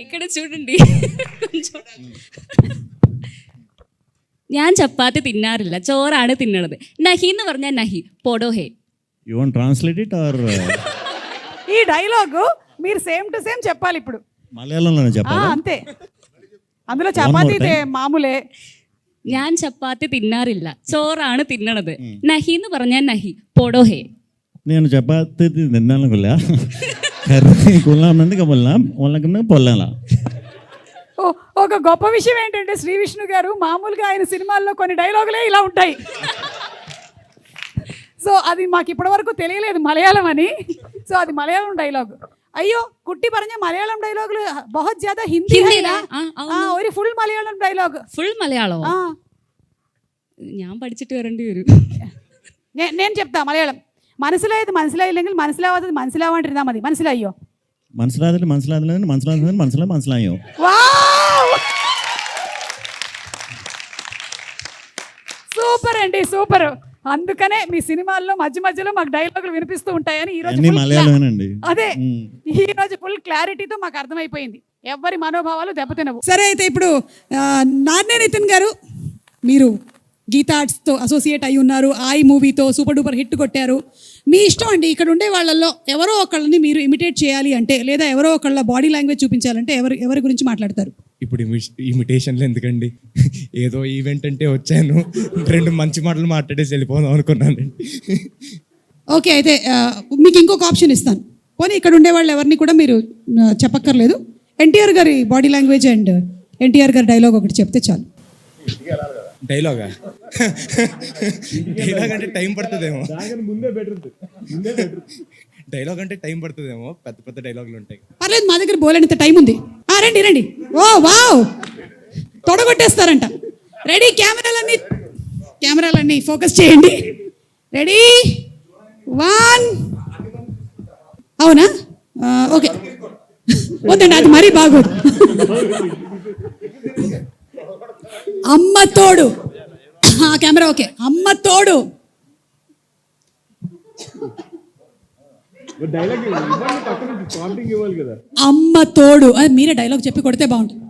ఇక్కడ చూడండి కొంచెం. ഞാൻ ചപ്പാത്തി തിന്നാറില്ല, ചോറാണ് തിന്നണത്. നഹി എന്ന് പറഞ്ഞാൽ നഹി, പോടോ ഹേ. You want translate it or ఈ డైలాగు మీరు సేమ్ టు సేమ్ చెప్పాలి ఇప్పుడు. మలయాళంలోనే చెప్పాలి. అంతే, అందులో చపాతీ మామూలే. ഞാൻ ചപ്പാത്തി തിന്നാറില്ല, ചോറാണ് തിന്നണത്. നഹി എന്ന് പറഞ്ഞാൽ നഹി, പോടോ హే. నేను చపాతి తిన్నాను కొల్లా కర్రీ కొల్లామంది కొల్లాం వాళ్ళకన్నా పొల్లాలా. ఒక గొప్ప విషయం ఏంటంటే శ్రీ విష్ణు గారు మామూలుగా ఆయన సినిమాల్లో కొన్ని డైలాగులే ఇలా ఉంటాయి. సో అది మాకు ఇప్పటి వరకు తెలియలేదు మలయాళం అని. సో అది మలయాళం డైలాగ్. അയ്യോ കുട്ടി പറഞ്ഞ മലയാളം ഡയലോഗില് ബഹുത് ജ്യാദാ ഹിന്ദി ഒരു ഫുൾ മലയാളം ഡയലോഗ്. ഫുൾ മലയാളമോ? ഞാൻ പഠിച്ചിട്ട് വരേണ്ടി വരും. నేను చెప్తా మలయాళం. മനസ്സിലായത് മനസ്സിലായില്ലെങ്കിൽ മനസ്സിലാവാത്തത് മനസ്സിലാവാണ്ടിരുന്നാ മതി. മനസ്സിലായോ? മനസ്സിലായോ? సూపర్ అండి, సూపర్. అందుకనే మీ సినిమాల్లో మధ్య మధ్యలో మాకు డైలాగులు వినిపిస్తూ ఉంటాయని ఈ రోజు అదే ఈ రోజు ఫుల్ క్లారిటీతో మాకు అర్థమైపోయింది. ఎవరి మనోభావాలు దెబ్బతినవు. సరే, అయితే ఇప్పుడు నాన్నే నితిన్ గారు, మీరు గీతా ఆర్ట్స్తో అసోసియేట్ అయి ఉన్నారు. ఆయి మూవీతో సూపర్ డూపర్ హిట్ కొట్టారు. మీ ఇష్టం అండి. ఇక్కడ ఉండే వాళ్ళల్లో ఎవరో ఒకళ్ళని మీరు ఇమిటేట్ చేయాలి అంటే, లేదా ఎవరో ఒకళ్ళ బాడీ లాంగ్వేజ్ చూపించాలంటే ఎవరి గురించి మాట్లాడతారు? ఇప్పుడు ఇమిటేషన్లు ఎందుకండి, ఏదో ఈవెంట్ అంటే వచ్చాను, 2 మంచి మాటలు మాట్లాడేసి వెళ్ళిపోదాం అనుకున్నానండి. ఓకే, అయితే మీకు ఇంకొక ఆప్షన్ ఇస్తాను. పోనీ ఇక్కడ ఉండే వాళ్ళు ఎవరిని కూడా మీరు చెప్పక్కర్లేదు. ఎన్టీఆర్ గారి బాడీ లాంగ్వేజ్ అండ్ ఎన్టీఆర్ గారి డైలాగ్ ఒకటి చెప్తే చాలు. డైలాగ్ అంటే టైం పడుతుందేమో. డైలాగ్ అంటే టైం పడుతుందేమో, పెద్ద పెద్ద డైలాగులు ఉంటాయి. పర్లేదు, మా దగ్గర బోలేనంత టైం ఉంది. రండి రండి. ఓ వావ్, తొడగొట్టేస్తారంట. రెడీ, కెమెరాలన్నీ ఫోకస్ చేయండి. రెడీ, 1. అవునా? ఓకే, వద్దండి, అది మరీ బాగోదు. అమ్మ తోడు. Camera okay. అమ్మ తోడు. అమ్మ తోడు. అది మీరే డైలాగ్ చెప్పి కొడితే బాగుంటుంది.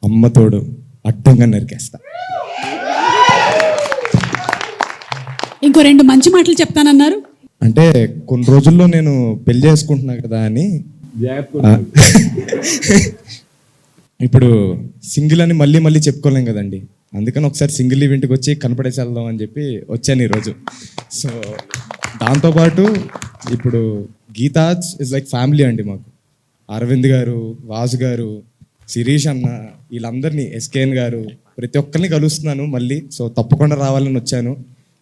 అమ్మ తోడు అడ్డంగా నరికేస్తా. ఇంకో 2 మంచి మాటలు చెప్తానన్నారు. అంటే కొన్ని రోజుల్లో నేను పెళ్లి చేసుకుంటున్నా కదా అని. ఇప్పుడు సింగిల్ అని మళ్ళీ చెప్పుకోలేం కదండి. అందుకని ఒకసారి సింగిల్ ఈవెంట్కి వచ్చి కనపడేసి వెళ్దాం అని చెప్పి వచ్చాను ఈరోజు. సో దాంతోపాటు ఇప్పుడు గీతా ఇస్ లైక్ ఫ్యామిలీ అండి మాకు. అరవింద్ గారు, వాసు గారు, శిరీష్ అన్న, వీళ్ళందరినీ, ఎస్కేఎన్ గారు, ప్రతి ఒక్కరిని కలుస్తున్నాను మళ్ళీ. సో తప్పకుండా రావాలని వచ్చాను.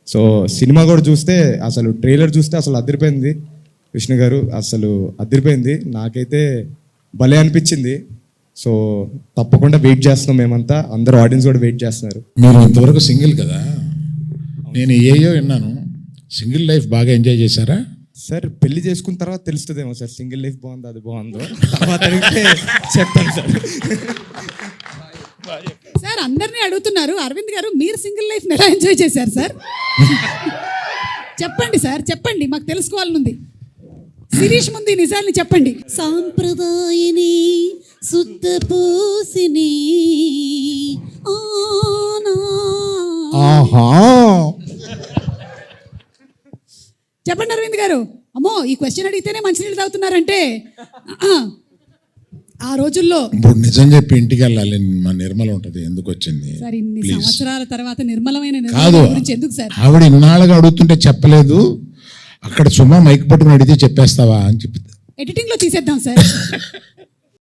సో సినిమా కూడా చూస్తే, అసలు ట్రైలర్ చూస్తే అసలు అదిరిపోయింది. విష్ణు గారు అసలు అదిరిపోయింది. నాకైతే భలే అనిపించింది. సో తప్పకుండా వెయిట్ చేస్తున్నాం మేమంతా, అందరూ ఆడియన్స్ కూడా వెయిట్ చేస్తున్నారు. మీరు ఇంతవరకు సింగిల్ కదా, నేను ఏయో విన్నాను. సింగిల్ లైఫ్ బాగా ఎంజాయ్ చేశారా? సార్ పెళ్లి చేసుకున్న తర్వాత తెలుస్తుందేమో సార్, సింగిల్ లైఫ్ బాగుందో అది బాగుందో తర్వాత చెప్తాను సార్. సార్ అందరినీ అడుగుతున్నారు, అరవింద్ గారు మీరు సింగిల్ లైఫ్ ఎలా ఎంజాయ్ చేశారు సార్? చెప్పండి సార్, చెప్పండి, మాకు తెలుసుకోవాలనుంది. శిరీష్ ముందు నిజాన్ని చెప్పండి. సాంప్రదాయని శుద్ధ పూసిని చెప్పండి అరవింద్ గారు. అమ్మో, ఈ క్వశ్చన్ అడిగితేనే మంచినీళ్ళు తాగుతున్నారంటే ఆ రోజుల్లో. ఇప్పుడు నిజం చెప్పి ఇంటికి వెళ్ళాలి, మా నిర్మల ఉంటది. ఎందుకు వచ్చింది సార్ ఇన్ని సంవత్సరాల తర్వాత నిర్మలమైన కాదు గురించి ఎందుకు సార్? ఆవిడ ఇన్నాళ్ళుగా అడుగుతుంటే చెప్పలేదు. అక్కడ సుమా మైక్ పట్టుకుని అడిగితే చెప్పేస్తావా అని చెప్పి ఎడిటింగ్ లో తీసేద్దాం సార్.